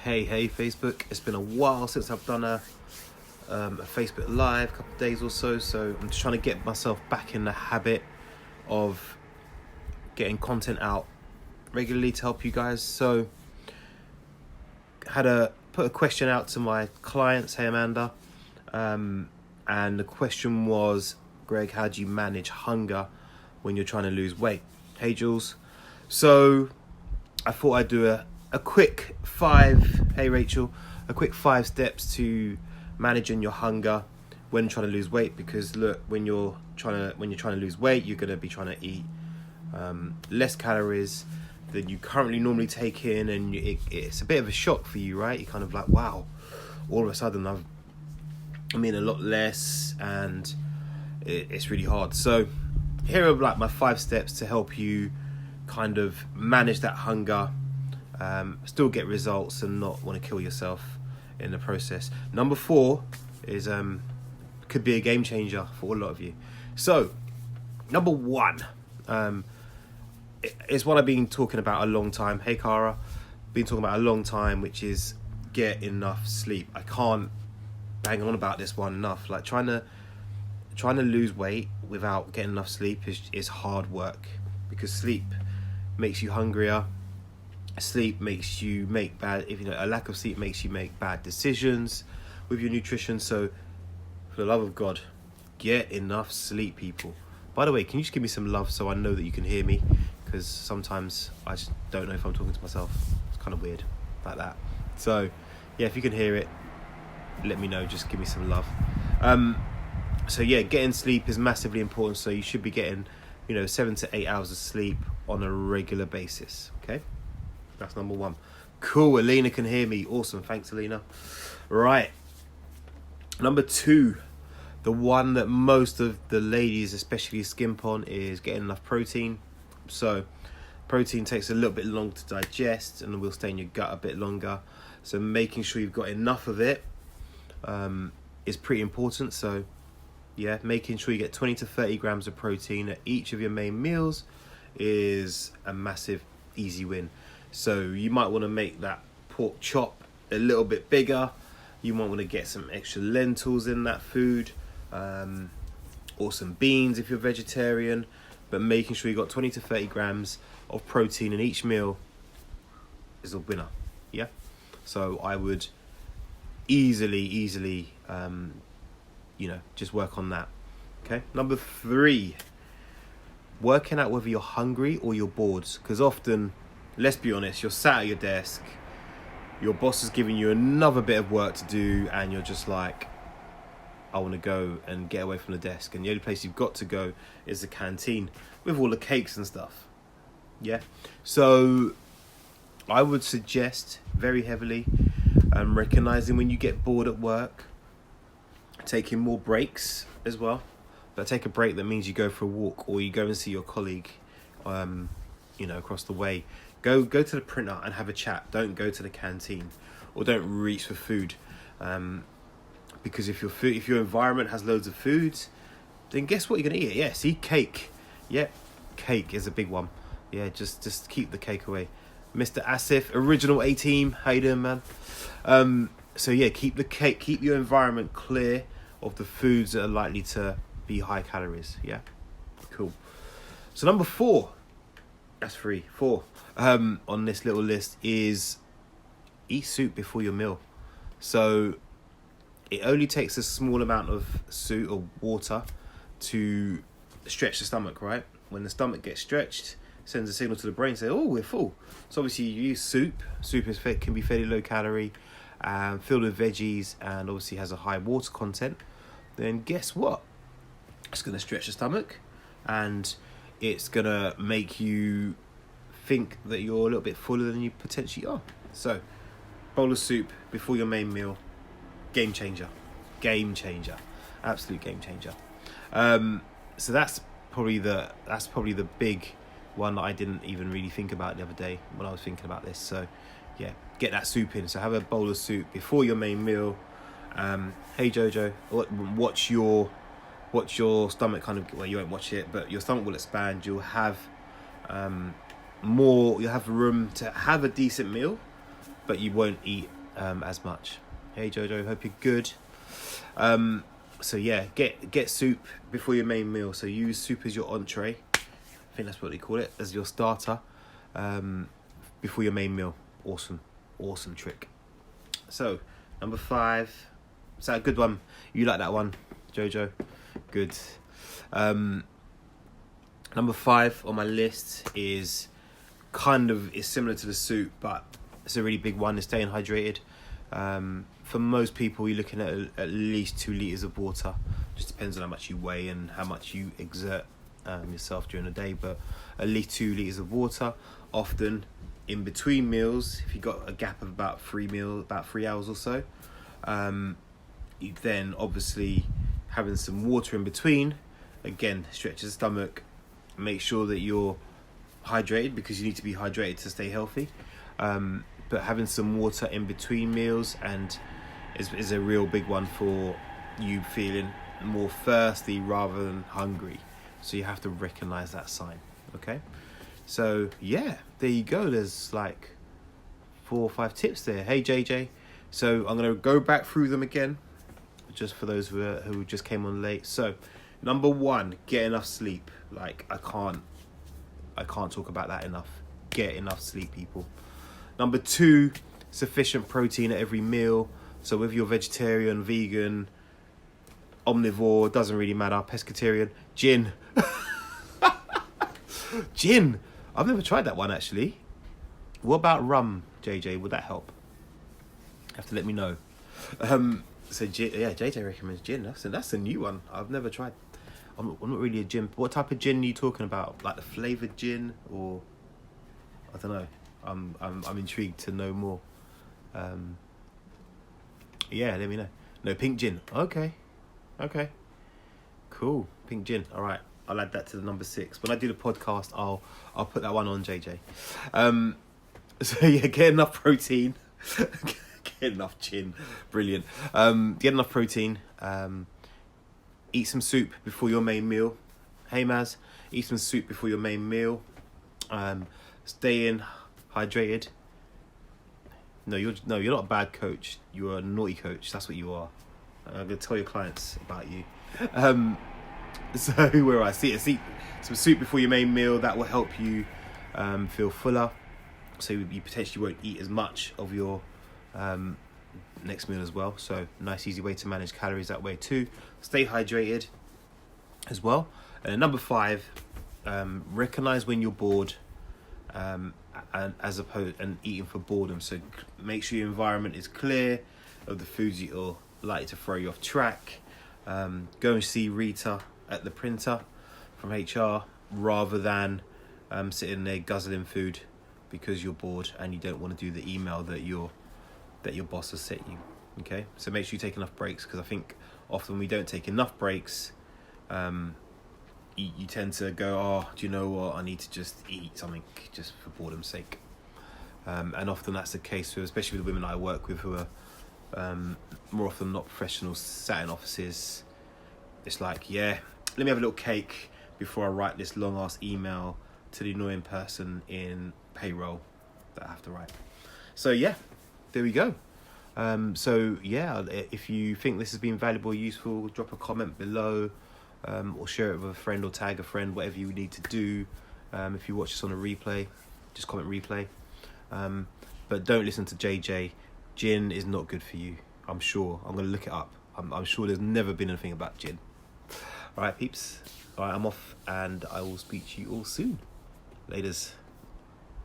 Hey Facebook, it's been a while since I've done a Facebook Live, a couple of days or so I'm just trying to get myself back in the habit of getting content out regularly to help you guys. So put a question out to my clients. Hey Amanda, and the question was, Greg, how do you manage hunger when you're trying to lose weight? Hey Jules. So I thought I'd do a quick hey Rachel, a quick 5 steps to managing your hunger when trying to lose weight. Because look, when you're trying to lose weight, you're going to be trying to eat less calories than you currently normally take in, and it's a bit of a shock for you, right? You're kind of like, wow, all of a sudden I'm eating a lot less, and it's really hard. So here are like my 5 steps to help you kind of manage that hunger, still get results and not want to kill yourself in the process. Number 4 is could be a game changer for a lot of you. So number 1, it's what I've been talking about a long time. Hey Cara, been talking about a long time, which is get enough sleep. I can't bang on about this one enough. Like trying to lose weight without getting enough sleep is hard work, because sleep makes you hungrier. Sleep makes you make a lack of sleep makes you make bad decisions with your nutrition. So for the love of God, get enough sleep, people. By the way, can you just give me some love so I know that you can hear me? Because sometimes I just don't know if I'm talking to myself. It's kind of weird like that. So yeah, if you can hear it, let me know. Just give me some love. So yeah, getting sleep is massively important. So you should be getting 7 to 8 hours of sleep on a regular basis. Okay, that's number 1. Cool. Alina can hear me. Awesome. Thanks, Alina. Right. Number 2, the one that most of the ladies especially skimp on, is getting enough protein. So protein takes a little bit longer to digest and will stay in your gut a bit longer. So making sure you've got enough of it is pretty important. So yeah, making sure you get 20 to 30 grams of protein at each of your main meals is a massive, easy win. So you might want to make that pork chop a little bit bigger. You might want to get some extra lentils in that food, or some beans if you're vegetarian. But making sure you got 20 to 30 grams of protein in each meal is a winner. Yeah. So I would easily, just work on that. Okay. Number 3, working out whether you're hungry or you're bored. Because often, let's be honest, you're sat at your desk, your boss is giving you another bit of work to do, and you're just like, I want to go and get away from the desk. And the only place you've got to go is the canteen with all the cakes and stuff. Yeah. So I would suggest very heavily recognizing when you get bored at work, taking more breaks as well. But take a break that means you go for a walk, or you go and see your colleague, across the way. Go to the printer and have a chat. Don't go to the canteen, or don't reach for food. Because if your environment has loads of foods, then guess what you're gonna eat? Yes, eat cake. Yeah, cake is a big one. Yeah, just keep the cake away. Mr. Asif, original A-Team, how you doing, man? So yeah, keep the cake, keep your environment clear of the foods that are likely to be high calories. Yeah, cool. So number 4, that's 3, 4, on this little list is eat soup before your meal. So it only takes a small amount of soup or water to stretch the stomach, right? When the stomach gets stretched, it sends a signal to the brain saying, oh, we're full. So obviously you use soup. Soup can be fairly low calorie, filled with veggies, and obviously has a high water content. Then guess what? It's going to stretch the stomach, and it's going to make you think that you're a little bit fuller than you potentially are. So bowl of soup before your main meal. Game changer, absolute game changer. So that's probably the big one that I didn't even really think about the other day when I was thinking about this. So yeah, get that soup in. So have a bowl of soup before your main meal. Hey Jojo, watch your stomach kind of, well, you won't watch it, but your stomach will expand. You'll have room to have a decent meal but you won't eat as much. Hey Jojo, hope you're good. So yeah, get soup before your main meal. So use soup as your entree. I think that's what they call it, as your starter. Before your main meal. Awesome trick. So number 5. Is that a good one? You like that one, Jojo? Good. Number 5 on my list is similar to the soup, but it's a really big one. Is staying hydrated. For most people, you're looking at least 2 litres of water. Just depends on how much you weigh and how much you exert yourself during the day, but at least 2 litres of water. Often in between meals, if you've got a gap of about 3 hours or so, you then obviously having some water in between, again, stretches the stomach, make sure that you're hydrated, because you need to be hydrated to stay healthy. But having some water in between meals and is a real big one for you feeling more thirsty rather than hungry. So you have to recognize that sign. Okay, so yeah, there you go. There's like 4 or 5 tips there. Hey JJ, so I'm gonna go back through them again, just for those who just came on late. So number 1, get enough sleep. Like I can't talk about that enough. Get enough sleep, people. Number 2, sufficient protein at every meal. So whether you're vegetarian, vegan, omnivore, doesn't really matter, pescatarian, gin. Gin. I've never tried that one, actually. What about rum, JJ? Would that help? You have to let me know. So gin, yeah, JJ recommends gin. That's a new one. I've never tried. I'm not really a gin. What type of gin are you talking about? Like the flavoured gin, or I don't know. I'm intrigued to know more. Yeah, let me know. No, pink gin. Okay. Cool. Pink gin. All right. I'll add that to the number 6. When I do the podcast, I'll put that one on, JJ. So yeah, get enough protein. Get enough gin. Brilliant. Get enough protein. Eat some soup before your main meal. Hey Maz, eat some soup before your main meal. Stay in hydrated. No, you're not a bad coach. You're a naughty coach. That's what you are. I'm gonna tell your clients about you. So where I see it, eat some soup before your main meal. That will help you feel fuller. So you potentially won't eat as much of your next meal as well. So nice, easy way to manage calories that way too. Stay hydrated as well. And number 5, recognize when you're bored. And eating for boredom. So make sure your environment is clear of the foods that you're likely to throw you off track. Go and see Rita at the printer from HR, rather than sitting there guzzling food because you're bored and you don't want to do the email that your boss has set you. Okay, so make sure you take enough breaks, because I think often we don't take enough breaks. You tend to go, oh, do you know what? I need to just eat something just for boredom's sake. And often that's the case, especially with the women I work with who are more often not professionals, sat in offices. It's like, yeah, let me have a little cake before I write this long-ass email to the annoying person in payroll that I have to write. So, yeah, there we go. So, yeah, if you think this has been valuable, useful, drop a comment below. Or share it with a friend or tag a friend, whatever you need to do. If you watch this on a replay, just comment replay. But don't listen to JJ. Gin is not good for you. I'm sure. I'm going to look it up. I'm sure there's never been anything about gin. All right, peeps. All right, I'm off, and I will speak to you all soon. Laters.